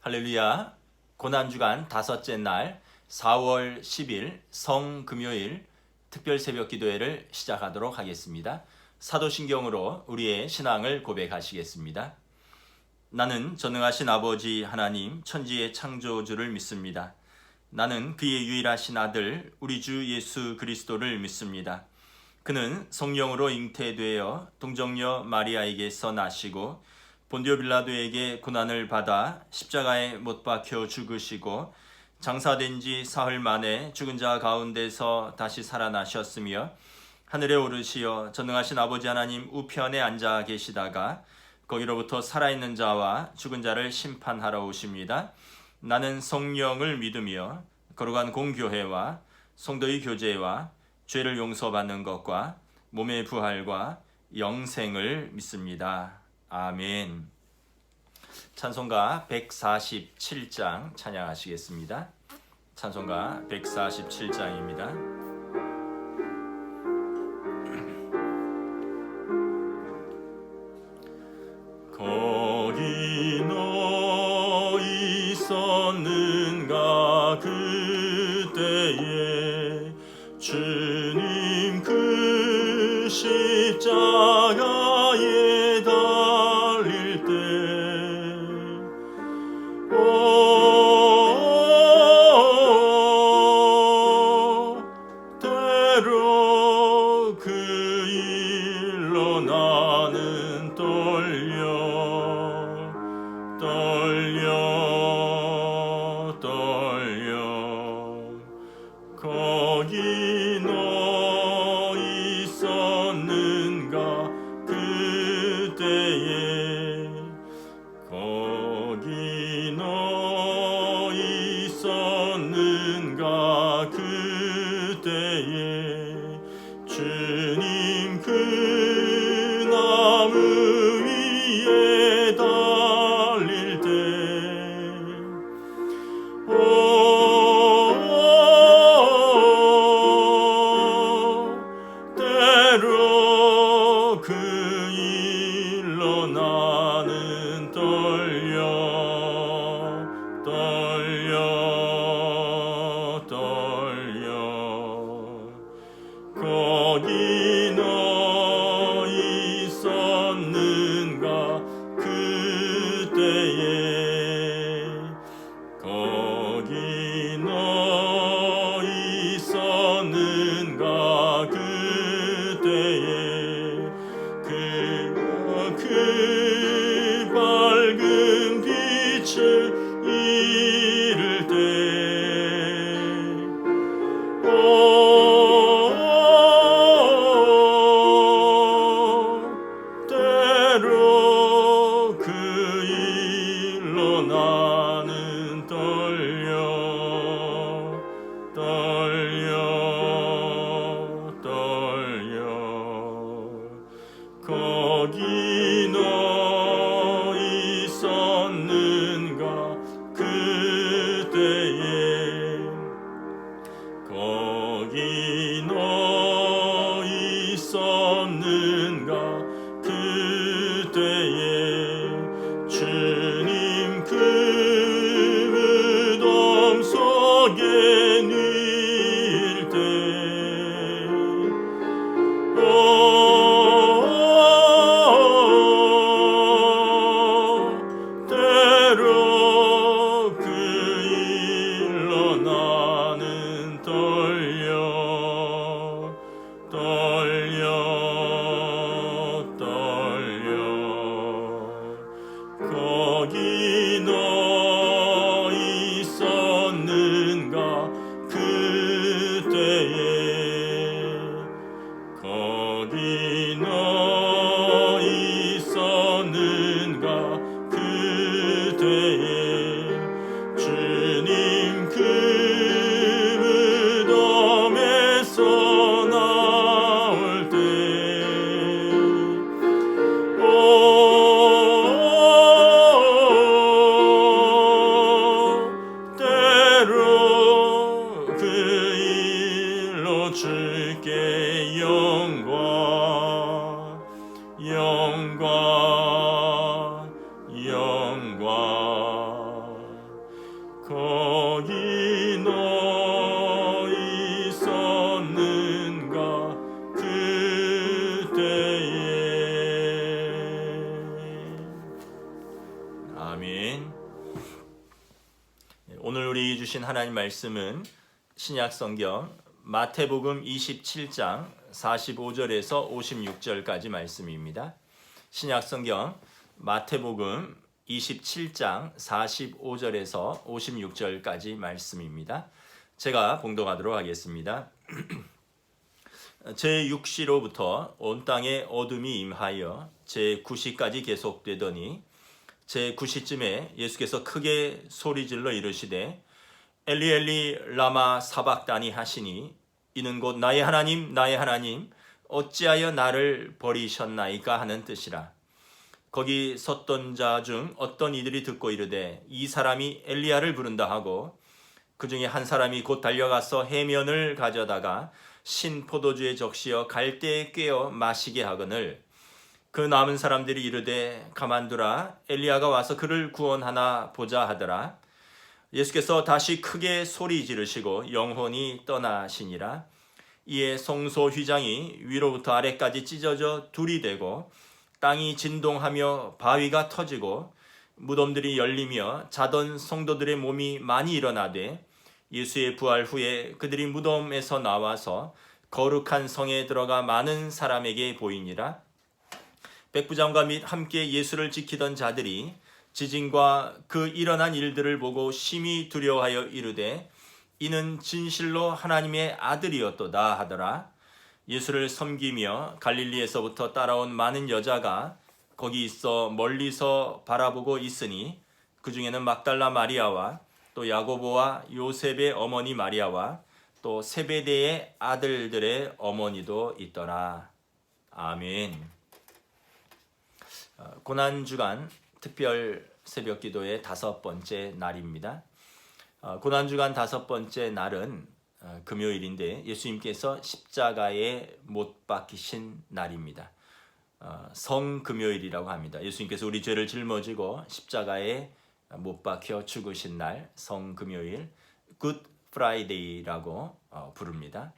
할렐루야. 고난주간 다섯째 날 4월 10일 성금요일 특별 새벽 기도회를 시작하도록 하겠습니다. 사도신경으로 우리의 신앙을 고백하시겠습니다. 나는 전능하신 아버지 하나님 천지의 창조주를 믿습니다. 나는 그의 유일하신 아들 우리 주 예수 그리스도를 믿습니다. 그는 성령으로 잉태되어 동정녀 마리아에게서 나시고 본디오 빌라도에게 고난을 받아 십자가에 못 박혀 죽으시고 장사된 지 사흘 만에 죽은 자 가운데서 다시 살아나셨으며 하늘에 오르시어 전능하신 아버지 하나님 우편에 앉아 계시다가 거기로부터 살아있는 자와 죽은 자를 심판하러 오십니다. 나는 성령을 믿으며 거룩한 공교회와 성도의 교제와 죄를 용서받는 것과 몸의 부활과 영생을 믿습니다. 아멘. 찬송가 147장 찬양하시겠습니다. 찬송가 147장입니다. 거기 너 있었는가 그때에 주님 그 십자가에 달릴 때 때로 그 일로 나는 떨려 거기 너 있었는가 그때에 거기 너 있었는가 그때에 주님 그 나무 위에 달릴 때 때로 그 일로 나는 떨려 거기 너 있었는가 그때에 거기 너 있었는가 그때에 그 밝은 빛을 잃을 때 때로 그 일로 나는 떨려 거기 너 있었는가 그때에 거기 너 있었는가 그때에 주님 그 오늘 우리 주신 하나님 말씀은 신약 성경 마태복음 27장 45절에서 56절까지 말씀입니다. 신약 성경 마태복음 27장 45절에서 56절까지 말씀입니다. 제가 봉독하도록 하겠습니다. 제6시로부터 온 땅에 어둠이 임하여 제9시까지 계속되더니 제9시쯤에 예수께서 크게 소리질러 이르시되 엘리 엘리 라마 사박다니 하시니 이는 곧 나의 하나님 나의 하나님 어찌하여 나를 버리셨나이까 하는 뜻이라. 거기 섰던 자 중 어떤 이들이 듣고 이르되 이 사람이 엘리야를 부른다 하고 그 중에 한 사람이 곧 달려가서 해면을 가져다가 신 포도주에 적시어 갈대에 꿰어 마시게 하거늘 그 남은 사람들이 이르되 가만두라 엘리야가 와서 그를 구원하나 보자 하더라. 예수께서 다시 크게 소리 지르시고 영혼이 떠나시니라. 이에 성소 휘장이 위로부터 아래까지 찢어져 둘이 되고 땅이 진동하며 바위가 터지고 무덤들이 열리며 자던 성도들의 몸이 많이 일어나되 예수의 부활 후에 그들이 무덤에서 나와서 거룩한 성에 들어가 많은 사람에게 보이니라. 백부장과 및 함께 예수를 지키던 자들이 지진과 그 일어난 일들을 보고 심히 두려워하여 이르되 이는 진실로 하나님의 아들이었도다 하더라. 예수를 섬기며 갈릴리에서부터 따라온 많은 여자가 거기 있어 멀리서 바라보고 있으니 그 중에는 막달라 마리아와 또 야고보와 요셉의 어머니 마리아와 또 세베대의 아들들의 어머니도 있더라. 아멘. 고난주간 특별 새벽기도의 5번째 날입니다. 고난주간 5번째 날은 금요일인데 예수님께서 십자가에 못 박히신 날입니다. 성금요일이라고 합니다. 예수님께서 우리 죄를 짊어지고 십자가에 못 박혀 죽으신 날 성금요일 굿 프라이데이라고 부릅니다.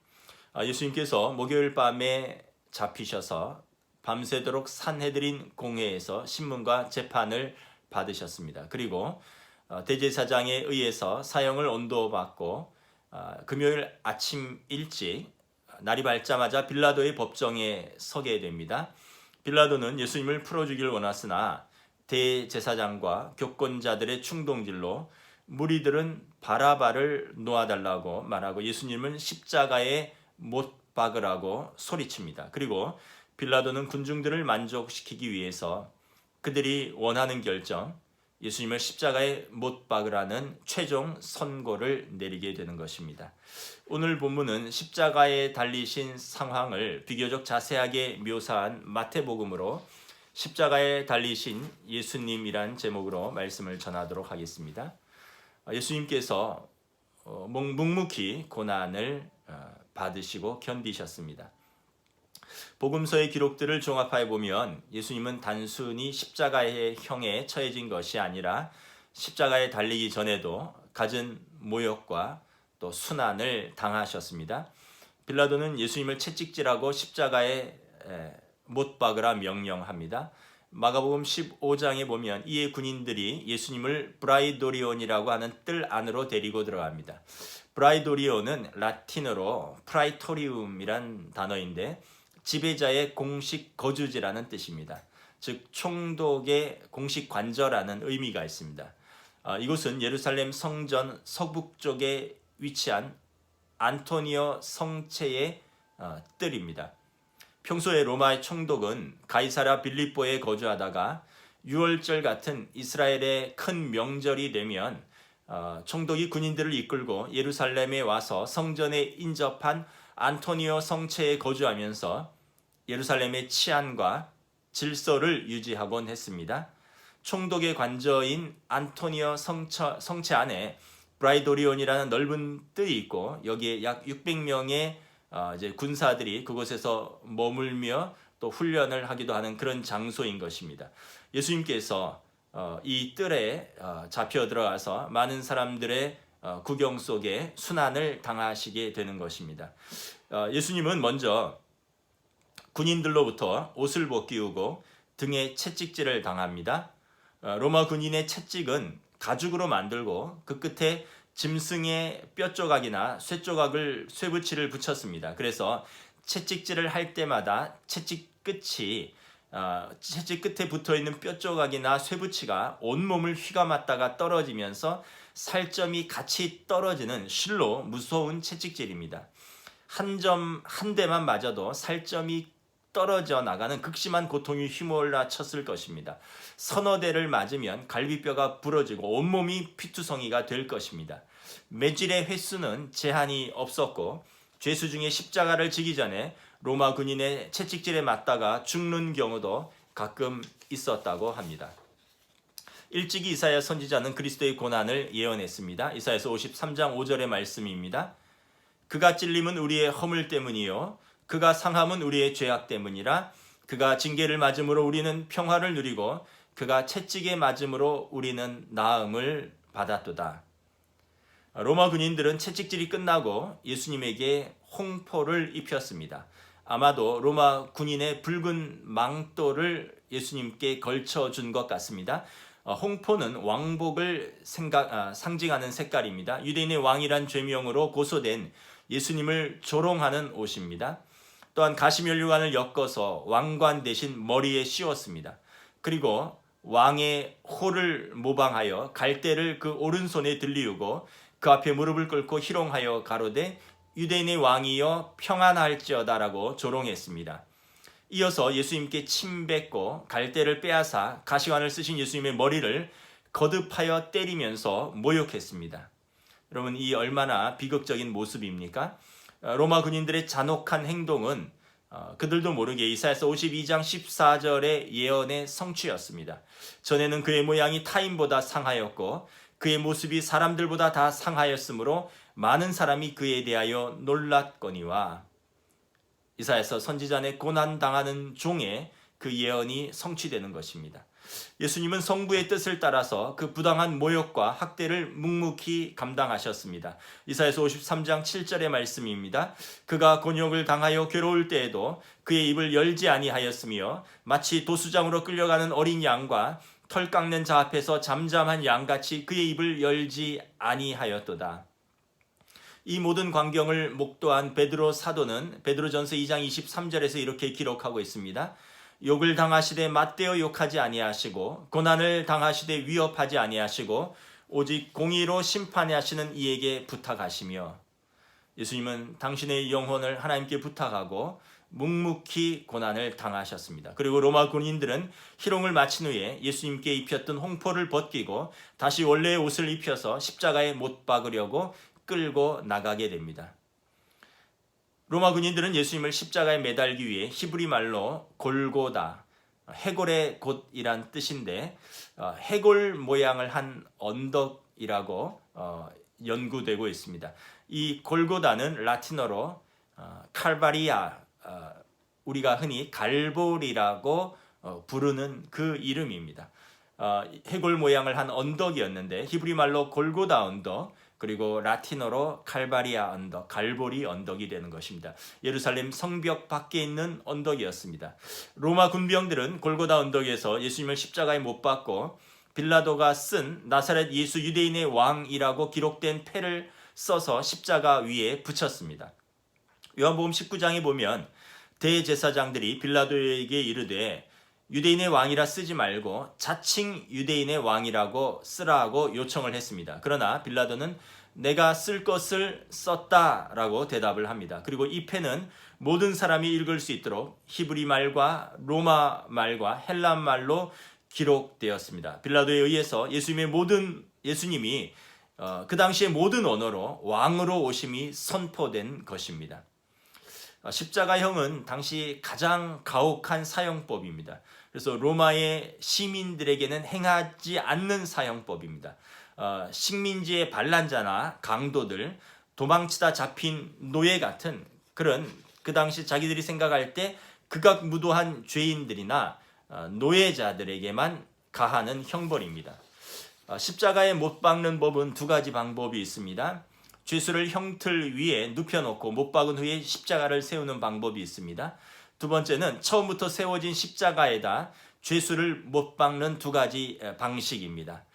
예수님께서 목요일 밤에 잡히셔서 밤새도록 산헤드린 공회에서 신문과 재판을 받으셨습니다. 그리고 대제사장에 의해서 사형을 언도받고 금요일 아침 일찍 날이 밝자마자 빌라도의 법정에 서게 됩니다. 빌라도는 예수님을 풀어주길 원했으나 대제사장과 교권자들의 충동질로 무리들은 바라바를 놓아달라고 말하고 예수님은 십자가에 못 박으라고 소리칩니다. 그리고 빌라도는 군중들을 만족시키기 위해서 그들이 원하는 결정, 예수님을 십자가에 못 박으라는 최종 선고를 내리게 되는 것입니다. 오늘 본문은 십자가에 달리신 상황을 비교적 자세하게 묘사한 마태복음으로 십자가에 달리신 예수님이란 제목으로 말씀을 전하도록 하겠습니다. 예수님께서 묵묵히 고난을 받으시고 견디셨습니다. 복음서의 기록들을 종합해 보면 예수님은 단순히 십자가의 형에 처해진 것이 아니라 십자가에 달리기 전에도 갖은 모욕과 또 순환을 당하셨습니다. 빌라도는 예수님을 채찍질하고 십자가에 못 박으라 명령합니다. 마가복음 15장에 보면 이에 군인들이 예수님을 브라이도리온이라고 하는 뜰 안으로 데리고 들어갑니다. 브라이도리온은 라틴어로 프라이토리움이란 단어인데 지배자의 공식 거주지라는 뜻입니다. 즉 총독의 공식 관저라는 의미가 있습니다. 이곳은 예루살렘 성전 서북쪽에 위치한 안토니오 성체의 뜰입니다. 평소에 로마의 총독은 가이사랴 빌립보에 거주하다가 유월절 같은 이스라엘의 큰 명절이 되면 총독이 군인들을 이끌고 예루살렘에 와서 성전에 인접한 안토니오 성체에 거주하면서 예루살렘의 치안과 질서를 유지하곤 했습니다. 총독의 관저인 안토니오 성체 안에 브라이도리온이라는 넓은 뜰이 있고 여기에 약 600명의 이제 군사들이 그곳에서 머물며 또 훈련을 하기도 하는 그런 장소인 것입니다. 예수님께서 이 뜰에 잡혀 들어가서 많은 사람들의 구경 속에 순환을 당하시게 되는 것입니다. 예수님은 먼저 군인들로부터 옷을 벗기우고 등에 채찍질을 당합니다. 로마 군인의 채찍은 가죽으로 만들고 그 끝에 짐승의 뼈 조각이나 쇠붙이를 붙였습니다. 그래서 채찍질을 할 때마다 채찍 끝에 붙어 있는 뼈 조각이나 쇠붙이가 온몸을 휘감았다가 떨어지면서 살점이 같이 떨어지는 실로 무서운 채찍질입니다. 한 대만 맞아도 살점이 떨어져 나가는 극심한 고통이 휘몰아쳤을 것입니다. 서너 대를 맞으면 갈비뼈가 부러지고 온몸이 피투성이가 될 것입니다. 매질의 횟수는 제한이 없었고 죄수 중에 십자가를 지기 전에 로마 군인의 채찍질에 맞다가 죽는 경우도 가끔 있었다고 합니다. 일찍이 이사야 선지자는 그리스도의 고난을 예언했습니다. 이사야서 53장 5절의 말씀입니다. 그가 찔림은 우리의 허물 때문이요 그가 상함은 우리의 죄악 때문이라. 그가 징계를 맞음으로 우리는 평화를 누리고 그가 채찍에 맞음으로 우리는 나음을 받았도다. 로마 군인들은 채찍질이 끝나고 예수님에게 홍포를 입혔습니다. 아마도 로마 군인의 붉은 망토를 예수님께 걸쳐준 것 같습니다. 홍포는 왕복을 상징하는 색깔입니다. 유대인의 왕이란 죄명으로 고소된 예수님을 조롱하는 옷입니다. 또한 가시면류관을 엮어서 왕관 대신 머리에 씌웠습니다. 그리고 왕의 호를 모방하여 갈대를 그 오른손에 들리우고 그 앞에 무릎을 꿇고 희롱하여 가로되 유대인의 왕이여 평안할지어다라고 조롱했습니다. 이어서 예수님께 침 뱉고 갈대를 빼앗아 가시관을 쓰신 예수님의 머리를 거듭하여 때리면서 모욕했습니다. 여러분, 이 얼마나 비극적인 모습입니까? 로마 군인들의 잔혹한 행동은 그들도 모르게 이사야서 52장 14절의 예언의 성취였습니다. 전에는 그의 모양이 타인보다 상하였고 그의 모습이 사람들보다 다 상하였으므로 많은 사람이 그에 대하여 놀랐거니와. 이사야서 선지자의 고난당하는 종의 그 예언이 성취되는 것입니다. 예수님은 성부의 뜻을 따라서 그 부당한 모욕과 학대를 묵묵히 감당하셨습니다. 이사야서 53장 7절의 말씀입니다. 그가 곤욕을 당하여 괴로울 때에도 그의 입을 열지 아니하였으며 마치 도수장으로 끌려가는 어린 양과 털 깎는 자 앞에서 잠잠한 양같이 그의 입을 열지 아니하였도다. 이 모든 광경을 목도한 베드로 사도는 베드로전서 2장 23절에서 이렇게 기록하고 있습니다. 욕을 당하시되 맞대어 욕하지 아니하시고 고난을 당하시되 위협하지 아니하시고 오직 공의로 심판하시는 이에게 부탁하시며. 예수님은 당신의 영혼을 하나님께 부탁하고 묵묵히 고난을 당하셨습니다. 그리고 로마 군인들은 희롱을 마친 후에 예수님께 입혔던 홍포를 벗기고 다시 원래의 옷을 입혀서 십자가에 못 박으려고 끌고 나가게 됩니다. 로마 군인들은 예수님을 십자가에 매달기 위해 히브리 말로 골고다, 해골의 곳이란 뜻인데 해골 모양을 한 언덕이라고 연구되고 있습니다. 이 골고다는 라틴어로 칼바리아, 우리가 흔히 갈보리라고 부르는 그 이름입니다. 해골 모양을 한 언덕이었는데 히브리 말로 골고다 언덕, 그리고 라틴어로 칼바리아 언덕, 갈보리 언덕이 되는 것입니다. 예루살렘 성벽 밖에 있는 언덕이었습니다. 로마 군병들은 골고다 언덕에서 예수님을 십자가에 못 박고 빌라도가 쓴 나사렛 예수 유대인의 왕이라고 기록된 패를 써서 십자가 위에 붙였습니다. 요한복음 19장에 보면 대제사장들이 빌라도에게 이르되 유대인의 왕이라 쓰지 말고 자칭 유대인의 왕이라고 쓰라고 요청을 했습니다. 그러나 빌라도는 내가 쓸 것을 썼다라고 대답을 합니다. 그리고 이 패는 모든 사람이 읽을 수 있도록 히브리 말과 로마 말과 헬란 말로 기록되었습니다. 빌라도에 의해서 예수님이 그 당시의 모든 언어로 왕으로 오심이 선포된 것입니다. 십자가형은 당시 가장 가혹한 사형법입니다. 그래서 로마의 시민들에게는 행하지 않는 사형법입니다. 식민지의 반란자나 강도들, 도망치다 잡힌 노예 같은 그런 그 당시 자기들이 생각할 때 극악무도한 죄인들이나 노예자들에게만 가하는 형벌입니다. 십자가에 못 박는 법은 두 가지 방법이 있습니다. 죄수를 형틀 위에 눕혀놓고 못 박은 후에 십자가를 세우는 방법이 있습니다. 두 번째는 처음부터 세워진 십자가에다 죄수를 못 박는 두 가지 방식입니다.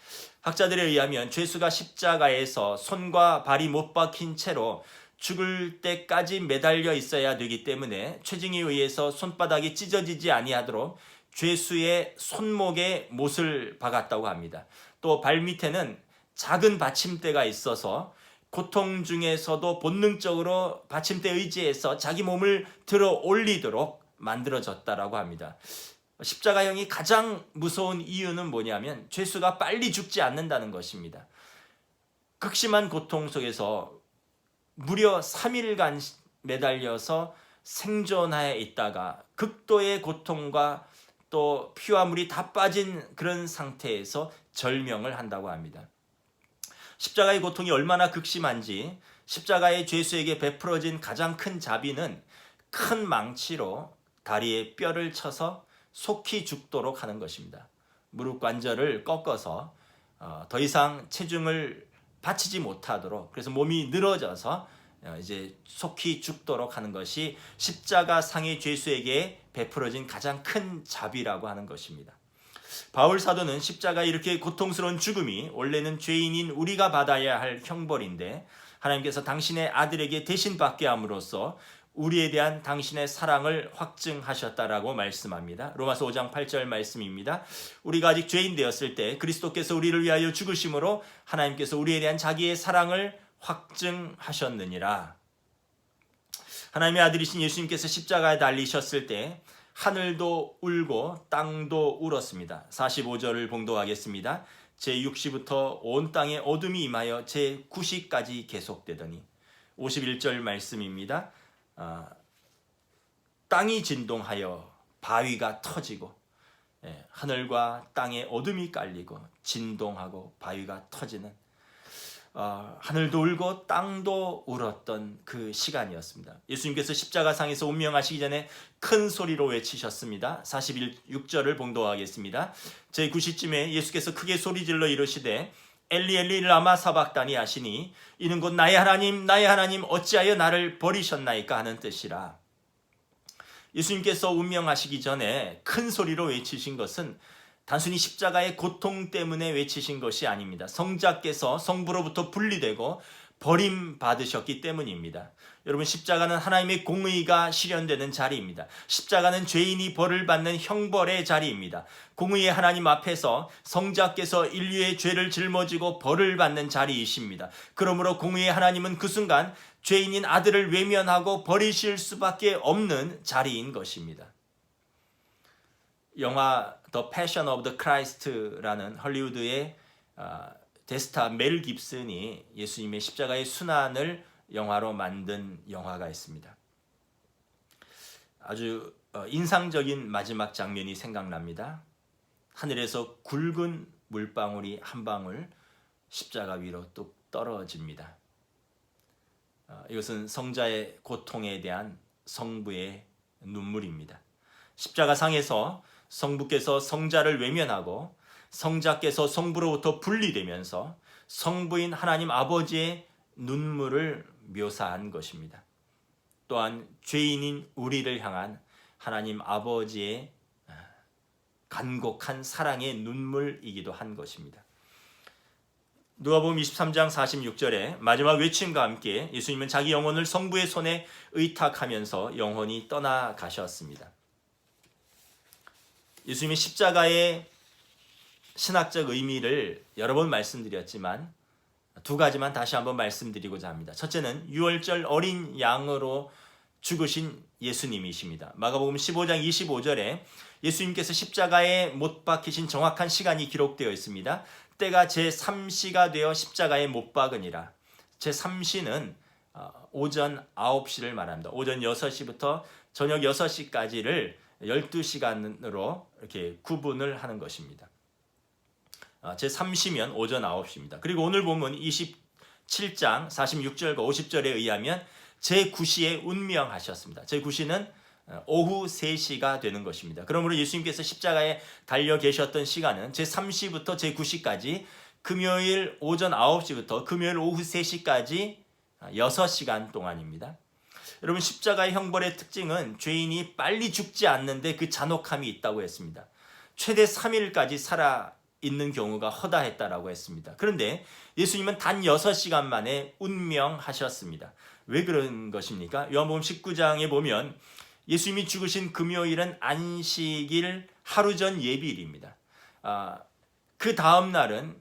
학자들에 의하면 죄수가 십자가에서 손과 발이 못 박힌 채로 죽을 때까지 매달려 있어야 되기 때문에 체증에 의해서 손바닥이 찢어지지 아니하도록 죄수의 손목에 못을 박았다고 합니다. 또 발밑에는 작은 받침대가 있어서 고통 중에서도 본능적으로 받침대 의지해서 자기 몸을 들어 올리도록 만들어졌다라고 합니다. 십자가형이 가장 무서운 이유는 뭐냐면 죄수가 빨리 죽지 않는다는 것입니다. 극심한 고통 속에서 무려 3일간 매달려서 생존하에 있다가 극도의 고통과 또 피와 물이 다 빠진 그런 상태에서 절명을 한다고 합니다. 십자가의 고통이 얼마나 극심한지 십자가의 죄수에게 베풀어진 가장 큰 자비는 큰 망치로 다리에 뼈를 쳐서 속히 죽도록 하는 것입니다. 무릎 관절을 꺾어서 더 이상 체중을 받치지 못하도록, 그래서 몸이 늘어져서 이제 속히 죽도록 하는 것이 십자가 상의 죄수에게 베풀어진 가장 큰 자비라고 하는 것입니다. 바울 사도는 십자가 이렇게 고통스러운 죽음이 원래는 죄인인 우리가 받아야 할 형벌인데 하나님께서 당신의 아들에게 대신 받게 함으로써 우리에 대한 당신의 사랑을 확증하셨다라고 말씀합니다. 로마서 5장 8절 말씀입니다. 우리가 아직 죄인 되었을 때 그리스도께서 우리를 위하여 죽으심으로 하나님께서 우리에 대한 자기의 사랑을 확증하셨느니라. 하나님의 아들이신 예수님께서 십자가에 달리셨을 때 하늘도 울고 땅도 울었습니다. 45절을 봉독하겠습니다. 제6시부터 온 땅에 어둠이 임하여 제9시까지 계속되더니 51절 말씀입니다. 땅이 진동하여 바위가 터지고 하늘과 땅에 어둠이 깔리고 진동하고 바위가 터지는 하늘도 울고 땅도 울었던 그 시간이었습니다. 예수님께서 십자가상에서 운명하시기 전에 큰 소리로 외치셨습니다. 46절을 봉독하겠습니다. 제9시쯤에 예수께서 크게 소리질러 이르시되 엘리 엘리 라마 사박다니 하시니 이는 곧 나의 하나님 어찌하여 나를 버리셨나이까 하는 뜻이라. 예수님께서 운명하시기 전에 큰 소리로 외치신 것은 단순히 십자가의 고통 때문에 외치신 것이 아닙니다. 성자께서 성부로부터 분리되고 버림받으셨기 때문입니다. 여러분, 십자가는 하나님의 공의가 실현되는 자리입니다. 십자가는 죄인이 벌을 받는 형벌의 자리입니다. 공의의 하나님 앞에서 성자께서 인류의 죄를 짊어지고 벌을 받는 자리이십니다. 그러므로 공의의 하나님은 그 순간 죄인인 아들을 외면하고 버리실 수밖에 없는 자리인 것입니다. 영화 The Passion of the Christ라는 헐리우드의 대스타 멜 깁슨이 예수님의 십자가의 순환을 영화로 만든 영화가 있습니다. 아주 인상적인 마지막 장면이 생각납니다. 하늘에서 굵은 물방울이 한 방울 십자가 위로 뚝 떨어집니다. 이것은 성자의 고통에 대한 성부의 눈물입니다. 십자가 상에서 성부께서 성자를 외면하고 성자께서 성부로부터 분리되면서 성부인 하나님 아버지의 눈물을 묘사한 것입니다. 또한 죄인인 우리를 향한 하나님 아버지의 간곡한 사랑의 눈물이기도 한 것입니다. 누가복음 23장 46절에 마지막 외침과 함께 예수님은 자기 영혼을 성부의 손에 의탁하면서 영혼이 떠나가셨습니다. 예수님의 십자가의 신학적 의미를 여러 번 말씀드렸지만 두 가지만 다시 한번 말씀드리고자 합니다. 첫째는 유월절 어린 양으로 죽으신 예수님이십니다. 마가복음 15장 25절에 예수님께서 십자가에 못 박히신 정확한 시간이 기록되어 있습니다. 때가 제3시가 되어 십자가에 못 박으니라. 제3시는 오전 9시를 말합니다. 오전 6시부터 저녁 6시까지를 12시간으로 이렇게 구분을 하는 것입니다. 제3시면 오전 9시입니다. 그리고 오늘 본문 27장 46절과 50절에 의하면 제9시에 운명하셨습니다. 제9시는 오후 3시가 되는 것입니다. 그러므로 예수님께서 십자가에 달려 계셨던 시간은 제3시부터 제9시까지 금요일 오전 9시부터 금요일 오후 3시까지 6시간 동안입니다. 여러분, 십자가의 형벌의 특징은 죄인이 빨리 죽지 않는데 그 잔혹함이 있다고 했습니다. 최대 3일까지 살아 있는 경우가 허다했다라고 했습니다. 그런데 예수님은 단 6시간 만에 운명하셨습니다. 왜 그런 것입니까? 요한복음 19장에 보면 예수님이 죽으신 금요일은 안식일 하루 전 예비일입니다. 그 다음 날은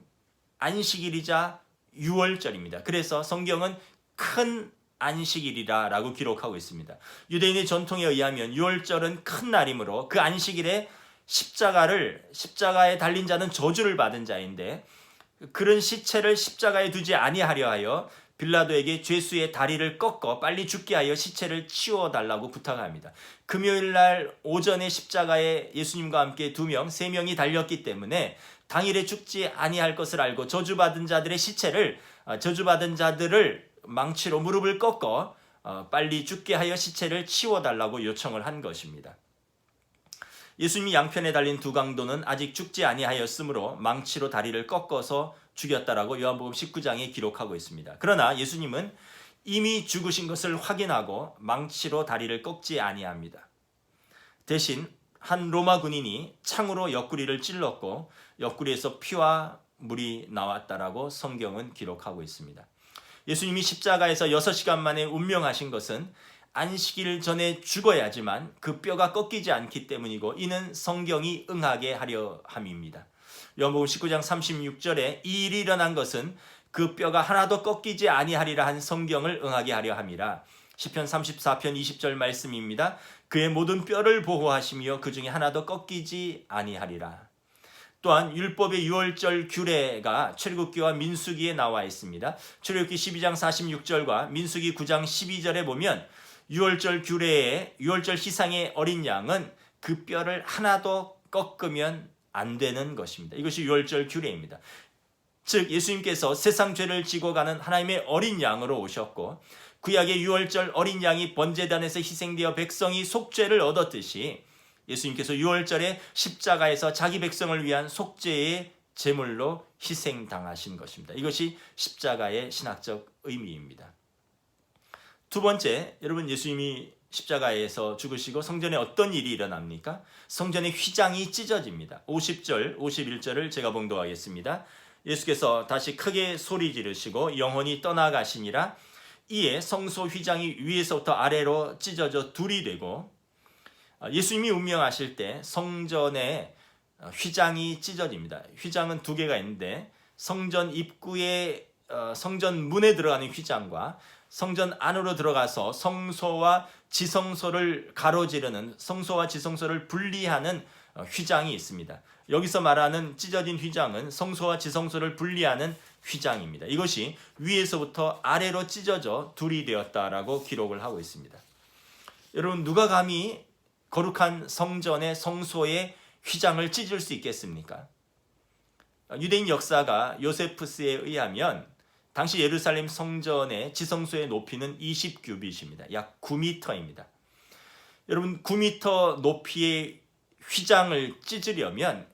안식일이자 유월절입니다. 그래서 성경은 큰 안식일이라고 기록하고 있습니다. 유대인의 전통에 의하면 유월절은 큰 날이므로 그 안식일에 십자가에 달린 자는 저주를 받은 자인데 그런 시체를 십자가에 두지 아니하려 하여 빌라도에게 죄수의 다리를 꺾어 빨리 죽게 하여 시체를 치워달라고 부탁합니다. 금요일 날 오전에 십자가에 예수님과 함께 2명, 3명이 달렸기 때문에 당일에 죽지 아니할 것을 알고 저주받은 자들을 망치로 무릎을 꺾어 빨리 죽게 하여 시체를 치워달라고 요청을 한 것입니다. 예수님이 양편에 달린 2강도는 아직 죽지 아니하였으므로 망치로 다리를 꺾어서 죽였다라고 요한복음 19장에 기록하고 있습니다. 그러나 예수님은 이미 죽으신 것을 확인하고 망치로 다리를 꺾지 아니합니다. 대신 한 로마 군인이 창으로 옆구리를 찔렀고 옆구리에서 피와 물이 나왔다라고 성경은 기록하고 있습니다. 예수님이 십자가에서 6시간 만에 운명하신 것은 안식일 전에 죽어야지만 그 뼈가 꺾이지 않기 때문이고 이는 성경이 응하게 하려 함입니다. 요한복음 19장 36절에 이 일이 일어난 것은 그 뼈가 하나도 꺾이지 아니하리라 한 성경을 응하게 하려 함이라. 시편 34편 20절 말씀입니다. 그의 모든 뼈를 보호하시며 그 중에 하나도 꺾이지 아니하리라. 또한 율법의 유월절 규례가 출애굽기와 민수기에 나와 있습니다. 출애굽기 12장 46절과 민수기 9장 12절에 보면 유월절 규례에 유월절 희상의 어린 양은 그 뼈를 하나도 꺾으면 안 되는 것입니다. 이것이 유월절 규례입니다. 즉 예수님께서 세상 죄를 지고 가는 하나님의 어린 양으로 오셨고 구약의 유월절 어린 양이 번제단에서 희생되어 백성이 속죄를 얻었듯이 예수님께서 유월절에 십자가에서 자기 백성을 위한 속죄의 제물로 희생당하신 것입니다. 이것이 십자가의 신학적 의미입니다. 두 번째, 여러분 예수님이 십자가에서 죽으시고 성전에 어떤 일이 일어납니까? 성전의 휘장이 찢어집니다. 50절, 51절을 제가 봉독하겠습니다. 예수께서 다시 크게 소리 지르시고 영혼이 떠나가시니라. 이에 성소 휘장이 위에서부터 아래로 찢어져 둘이 되고 예수님이 운명하실 때 성전의 휘장이 찢어집니다. 휘장은 2개가 있는데 성전 입구에 성전 문에 들어가는 휘장과 성전 안으로 들어가서 성소와 지성소를 가로지르는 성소와 지성소를 분리하는 휘장이 있습니다. 여기서 말하는 찢어진 휘장은 성소와 지성소를 분리하는 휘장입니다. 이것이 위에서부터 아래로 찢어져 둘이 되었다라고 기록을 하고 있습니다. 여러분 누가 감히 거룩한 성전의 성소의 휘장을 찢을 수 있겠습니까? 유대인 역사가 요세푸스에 의하면 당시 예루살렘 성전의 지성소의 높이는 20규빗입니다. 약 9m입니다. 여러분 9m 높이의 휘장을 찢으려면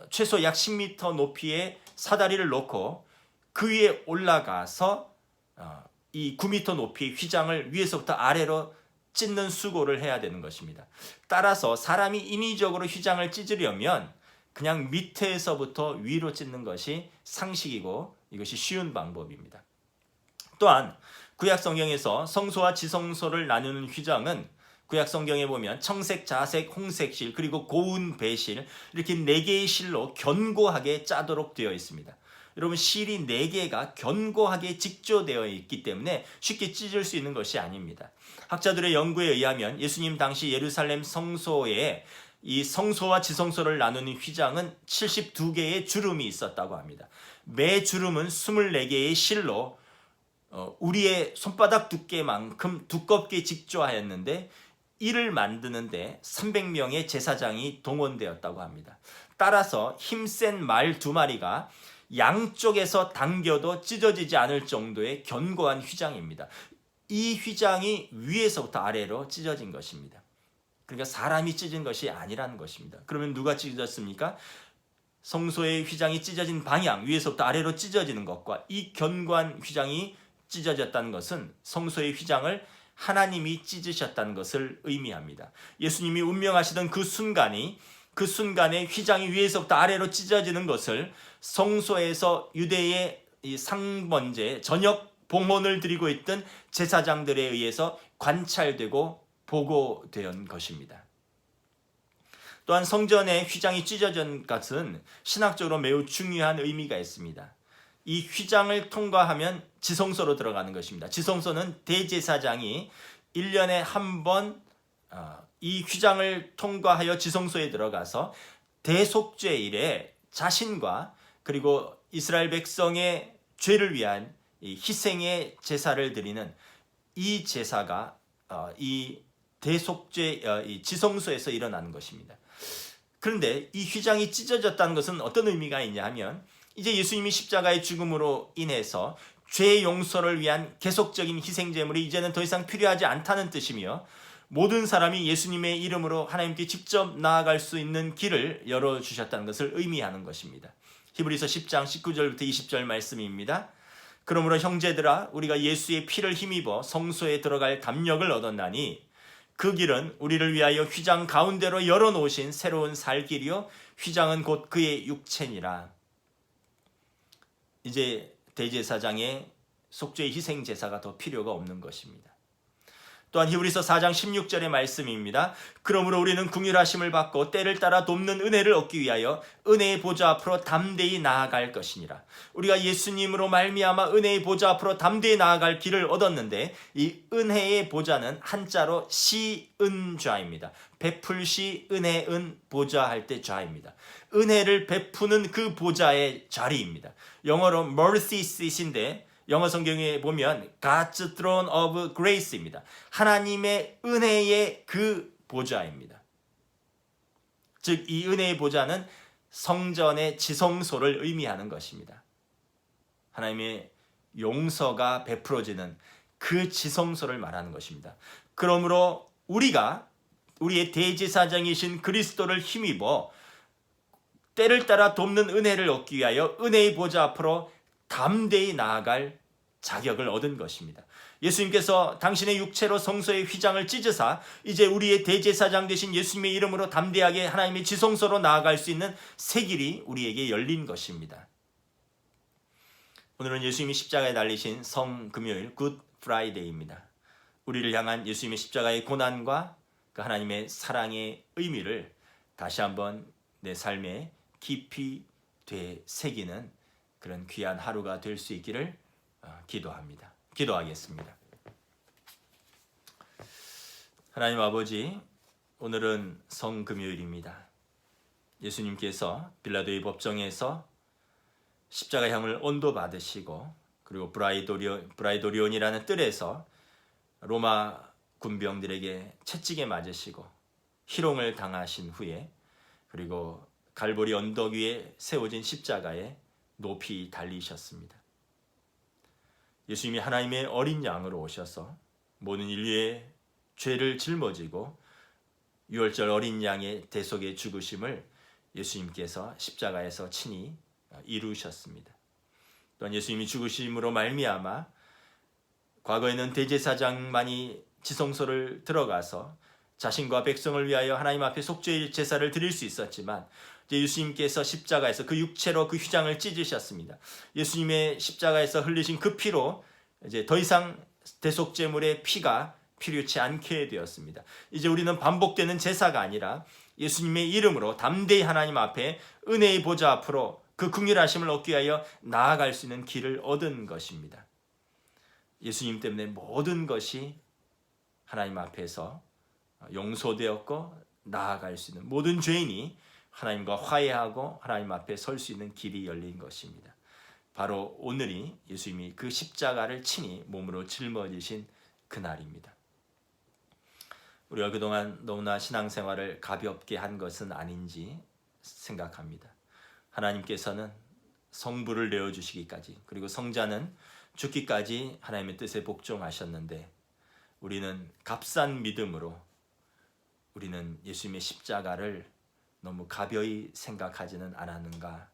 최소 약 10m 높이의 사다리를 놓고 그 위에 올라가서 이 9m 높이의 휘장을 위에서부터 아래로 찢는 수고를 해야 되는 것입니다. 따라서 사람이 인위적으로 휘장을 찢으려면 그냥 밑에서부터 위로 찢는 것이 상식이고 이것이 쉬운 방법입니다. 또한 구약 성경에서 성소와 지성소를 나누는 휘장은 구약 성경에 보면 청색, 자색, 홍색 실 그리고 고운 배실 이렇게 4개의 실로 견고하게 짜도록 되어 있습니다. 여러분 실이 4개가 견고하게 직조되어 있기 때문에 쉽게 찢을 수 있는 것이 아닙니다. 학자들의 연구에 의하면 예수님 당시 예루살렘 성소에 이 성소와 지성소를 나누는 휘장은 72개의 주름이 있었다고 합니다. 매 주름은 24개의 실로 우리의 손바닥 두께만큼 두껍게 직조하였는데 이를 만드는데 300명의 제사장이 동원되었다고 합니다. 따라서 힘센 말 2마리가 양쪽에서 당겨도 찢어지지 않을 정도의 견고한 휘장입니다. 이 휘장이 위에서부터 아래로 찢어진 것입니다. 그러니까 사람이 찢은 것이 아니라는 것입니다. 그러면 누가 찢어졌습니까? 성소의 휘장이 찢어진 방향, 위에서부터 아래로 찢어지는 것과 이 견고한 휘장이 찢어졌다는 것은 성소의 휘장을 하나님이 찢으셨다는 것을 의미합니다. 예수님이 운명하시던 그 순간이 그 순간에 휘장이 위에서부터 아래로 찢어지는 것을 성소에서 유대의 이 상번제 저녁 봉헌을 드리고 있던 제사장들에 의해서 관찰되고 보고된 것입니다. 또한 성전의 휘장이 찢어진 것은 신학적으로 매우 중요한 의미가 있습니다. 이 휘장을 통과하면 지성소로 들어가는 것입니다. 지성소는 대제사장이 1년에 한 번 이 휘장을 통과하여 지성소에 들어가서 대속죄일에 자신과 그리고 이스라엘 백성의 죄를 위한 이 희생의 제사를 드리는 이 제사가 이 대속죄 이 지성소에서 일어나는 것입니다. 그런데 이 휘장이 찢어졌다는 것은 어떤 의미가 있냐 하면 이제 예수님이 십자가의 죽음으로 인해서 죄 용서를 위한 계속적인 희생 제물이 이제는 더 이상 필요하지 않다는 뜻이며 모든 사람이 예수님의 이름으로 하나님께 직접 나아갈 수 있는 길을 열어주셨다는 것을 의미하는 것입니다. 히브리서 10장 19절부터 20절 말씀입니다. 그러므로 형제들아 우리가 예수의 피를 힘입어 성소에 들어갈 담력을 얻었나니 그 길은 우리를 위하여 휘장 가운데로 열어놓으신 새로운 살 길이요 휘장은 곧 그의 육체니라. 이제 대제사장의 속죄의 희생 제사가 더 필요가 없는 것입니다. 또한 히브리서 4장 16절의 말씀입니다. 그러므로 우리는 긍휼하심을 받고 때를 따라 돕는 은혜를 얻기 위하여 은혜의 보좌 앞으로 담대히 나아갈 것이니라. 우리가 예수님으로 말미암아 은혜의 보좌 앞으로 담대히 나아갈 길을 얻었는데 이 은혜의 보좌는 한자로 시은좌입니다. 베풀시 은혜은 보좌 할 때 좌입니다. 은혜를 베푸는 그 보좌의 자리입니다. 영어로 mercy seat인데 영어 성경에 보면 God's throne of grace입니다. 하나님의 은혜의 그 보좌입니다. 즉 이 은혜의 보좌는 성전의 지성소를 의미하는 것입니다. 하나님의 용서가 베풀어지는 그 지성소를 말하는 것입니다. 그러므로 우리가 우리의 대제사장이신 그리스도를 힘입어 때를 따라 돕는 은혜를 얻기 위하여 은혜의 보좌 앞으로 담대히 나아갈 자격을 얻은 것입니다. 예수님께서 당신의 육체로 성소의 휘장을 찢으사 이제 우리의 대제사장 되신 예수님의 이름으로 담대하게 하나님의 지성소로 나아갈 수 있는 새 길이 우리에게 열린 것입니다. 오늘은 예수님이 십자가에 달리신 성금요일 굿 프라이데이입니다. 우리를 향한 예수님의 십자가의 고난과 그 하나님의 사랑의 의미를 다시 한번 내 삶에 깊이 되새기는 그런 귀한 하루가 될 수 있기를 기도합니다. 기도하겠습니다. 하나님 아버지, 오늘은 성금요일입니다. 예수님께서 빌라도의 법정에서 십자가형을 온도받으시고 그리고 브라이도리온이라는 뜰에서 로마 군병들에게 채찍에 맞으시고 희롱을 당하신 후에 그리고 갈보리 언덕 위에 세워진 십자가에 높이 달리셨습니다. 예수님이 하나님의 어린 양으로 오셔서 모든 인류의 죄를 짊어지고 유월절 어린 양의 대속의 죽으심을 예수님께서 십자가에서 친히 이루셨습니다. 또한 예수님이 죽으심으로 말미암아 과거에는 대제사장만이 지성소를 들어가서 자신과 백성을 위하여 하나님 앞에 속죄의 제사를 드릴 수 있었지만 이제 예수님께서 십자가에서 그 육체로 그 휘장을 찢으셨습니다. 예수님의 십자가에서 흘리신 그 피로 이제 더 이상 대속제물의 피가 필요치 않게 되었습니다. 이제 우리는 반복되는 제사가 아니라 예수님의 이름으로 담대히 하나님 앞에 은혜의 보좌 앞으로 그 긍휼하심을 얻기 위하여 나아갈 수 있는 길을 얻은 것입니다. 예수님 때문에 모든 것이 하나님 앞에서 용서되었고 나아갈 수 있는 모든 죄인이 하나님과 화해하고 하나님 앞에 설 수 있는 길이 열린 것입니다. 바로 오늘이 예수님이 그 십자가를 친히 몸으로 짊어지신 그날입니다. 우리가 그동안 너무나 신앙생활을 가볍게 한 것은 아닌지 생각합니다. 하나님께서는 성부를 내어주시기까지 그리고 성자는 죽기까지 하나님의 뜻에 복종하셨는데 우리는 값싼 믿음으로 우리는 예수님의 십자가를 너무 가벼이 생각하지는 않았는가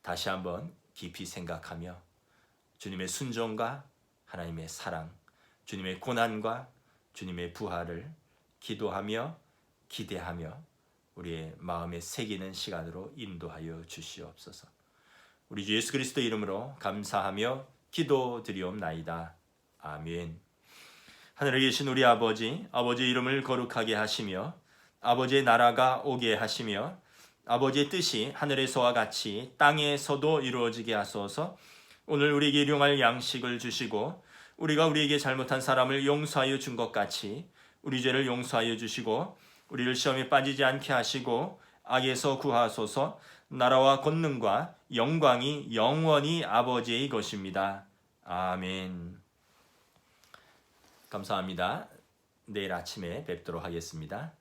다시 한번 깊이 생각하며 주님의 순종과 하나님의 사랑, 주님의 고난과 주님의 부활을 기도하며 기대하며 우리의 마음에 새기는 시간으로 인도하여 주시옵소서. 우리 주 예수 그리스도 이름으로 감사하며 기도드리옵나이다. 아멘. 하늘에 계신 우리 아버지, 아버지의 이름을 거룩하게 하시며 아버지의 나라가 오게 하시며 아버지의 뜻이 하늘에서와 같이 땅에서도 이루어지게 하소서. 오늘 우리에게 일용할 양식을 주시고 우리가 우리에게 잘못한 사람을 용서하여 준 것 같이 우리 죄를 용서하여 주시고 우리를 시험에 빠지지 않게 하시고 악에서 구하소서. 나라와 권능과 영광이 영원히 아버지의 것입니다. 아멘. 감사합니다. 내일 아침에 뵙도록 하겠습니다.